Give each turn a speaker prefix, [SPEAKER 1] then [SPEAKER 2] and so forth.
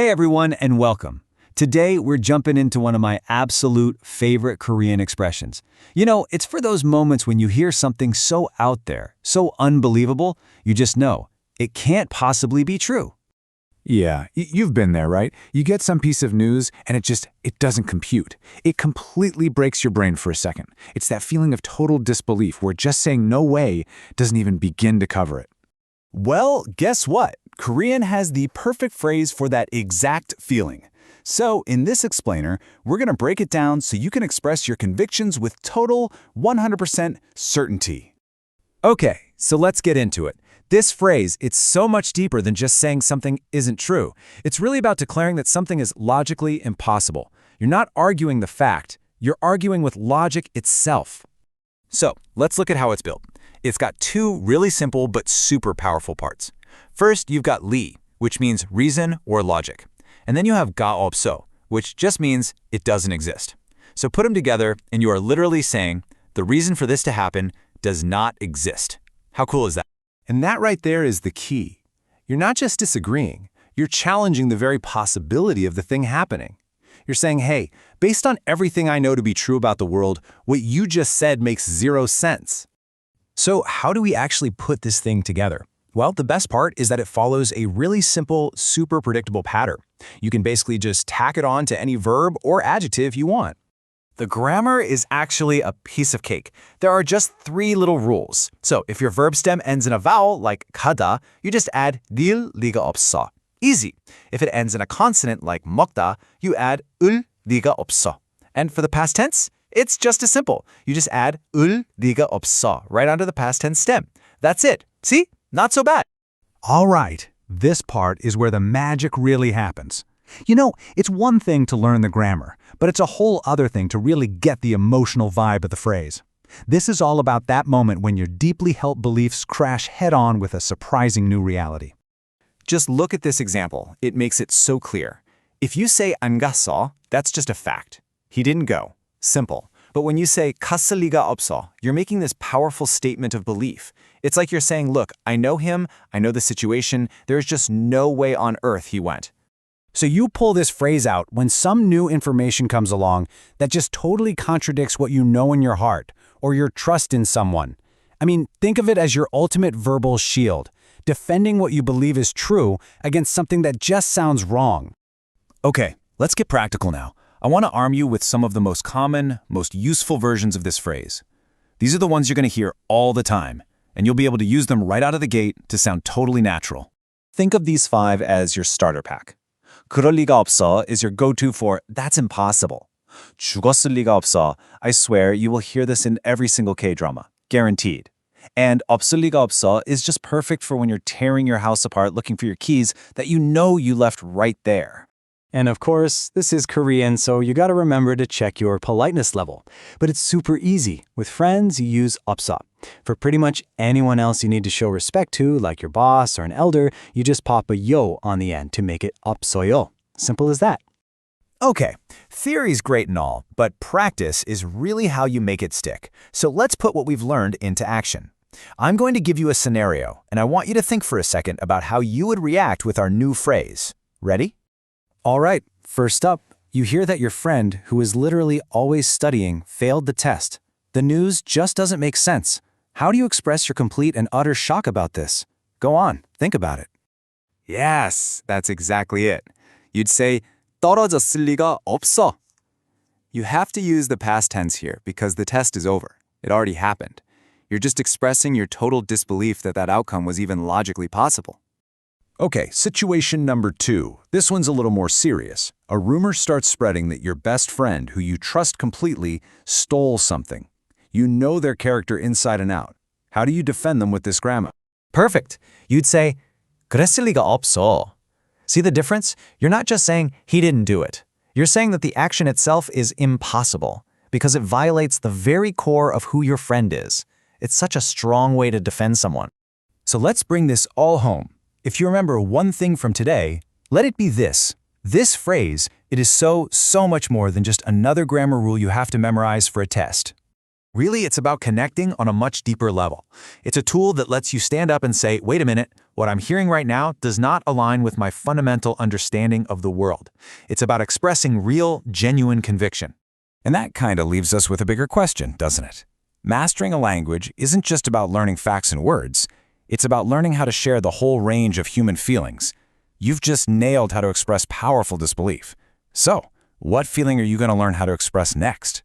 [SPEAKER 1] Hey everyone, and welcome. Today we're jumping into one of my absolute favorite Korean expressions. It's for those moments when you hear something so out there, so unbelievable, you just know it can't possibly be true.
[SPEAKER 2] Yeah, you've been there, right? You get some piece of news and it doesn't compute. It completely breaks your brain for a second. It's that feeling of total disbelief where just saying no way doesn't even begin to cover it.
[SPEAKER 3] Well, guess what? Korean has the perfect phrase for that exact feeling. So, in this explainer, we're going to break it down so you can express your convictions with total 100% certainty.
[SPEAKER 1] Okay, so let's get into it. This phrase, it's so much deeper than just saying something isn't true. It's really about declaring that something is logically impossible. You're not arguing the fact, you're arguing with logic itself.
[SPEAKER 3] So, let's look at how it's built. It's got two really simple but super powerful parts. First, you've got 리, which means reason or logic. And then you have Eop-seo, which just means it doesn't exist. So put them together and you are literally saying, the reason for this to happen does not exist. How cool is that?
[SPEAKER 4] And that right there is the key. You're not just disagreeing, you're challenging the very possibility of the thing happening. You're saying, hey, based on everything I know to be true about the world, what you just said makes zero sense. So how do we actually put this thing together? Well, the best part is that it follows a really simple, super predictable pattern. You can basically just tack it on to any verb or adjective you want.
[SPEAKER 5] The grammar is actually a piece of cake. There are just 3 little rules. So if your verb stem ends in a vowel, like 가다, you just add 릴 리가 없어. Easy. If it ends in a consonant, like 먹다, you add 을 리가 없어. And for the past tense, it's just as simple. You just add 을 리가 없어 right onto the past tense stem. That's it. See? Not so bad.
[SPEAKER 2] All right, this part is where the magic really happens. It's one thing to learn the grammar, but it's a whole other thing to really get the emotional vibe of the phrase. This is all about that moment when your deeply held beliefs crash head-on with a surprising new reality.
[SPEAKER 5] Just look at this example. It makes it so clear. If you say 안 갔어, that's just a fact. He didn't go. Simple. But when you say 갔을 리가 없어, you're making this powerful statement of belief. It's like you're saying, look, I know him, I know the situation, there's just no way on earth he went.
[SPEAKER 2] So you pull this phrase out when some new information comes along that just totally contradicts what you know in your heart or your trust in someone. Think of it as your ultimate verbal shield, defending what you believe is true against something that just sounds wrong.
[SPEAKER 3] Okay, let's get practical now. I want to arm you with some of the most common, most useful versions of this phrase. These are the ones you're going to hear all the time, and you'll be able to use them right out of the gate to sound totally natural.
[SPEAKER 5] Think of these 5 as your starter pack. 그럴 리가 없어 is your go-to for that's impossible. 죽었을 리가 없어. I swear you will hear this in every single K-drama. Guaranteed. And 없을 리가 없어 is just perfect for when you're tearing your house apart looking for your keys that you know you left right there.
[SPEAKER 1] And of course, this is Korean, so you gotta remember to check your politeness level. But it's super easy. With friends, you use eop-seo. For pretty much anyone else you need to show respect to, like your boss or an elder, you just pop a yo on the end to make it eop-seo. Simple as that.
[SPEAKER 5] Okay, theory's great and all, but practice is really how you make it stick. So let's put what we've learned into action. I'm going to give you a scenario, and I want you to think for a second about how you would react with our new phrase. Ready?
[SPEAKER 1] All right, first up, you hear that your friend, who is literally always studying, failed the test. The news just doesn't make sense. How do you express your complete and utter shock about this? Go on, think about it.
[SPEAKER 5] Yes, that's exactly it. You'd say 떨어졌을 리가 없어. You have to use the past tense here because the test is over. It already happened. You're just expressing your total disbelief that that outcome was even logically possible.
[SPEAKER 4] Okay, situation number 2. This one's a little more serious. A rumor starts spreading that your best friend, who you trust completely, stole something. You know their character inside and out. How do you defend them with this grammar?
[SPEAKER 5] Perfect. You'd say 그랬을 리가 없어. See the difference? You're not just saying he didn't do it. You're saying that the action itself is impossible because it violates the very core of who your friend is. It's such a strong way to defend someone.
[SPEAKER 1] So let's bring this all home. If you remember one thing from today, let it be this. This phrase, it is so much more than just another grammar rule you have to memorize for a test.
[SPEAKER 3] Really, it's about connecting on a much deeper level. It's a tool that lets you stand up and say, wait a minute, what I'm hearing right now does not align with my fundamental understanding of the world. It's about expressing real, genuine conviction.
[SPEAKER 6] And that kind of leaves us with a bigger question, doesn't it? Mastering a language isn't just about learning facts and words. It's about learning how to share the whole range of human feelings. You've just nailed how to express powerful disbelief. So, what feeling are you going to learn how to express next?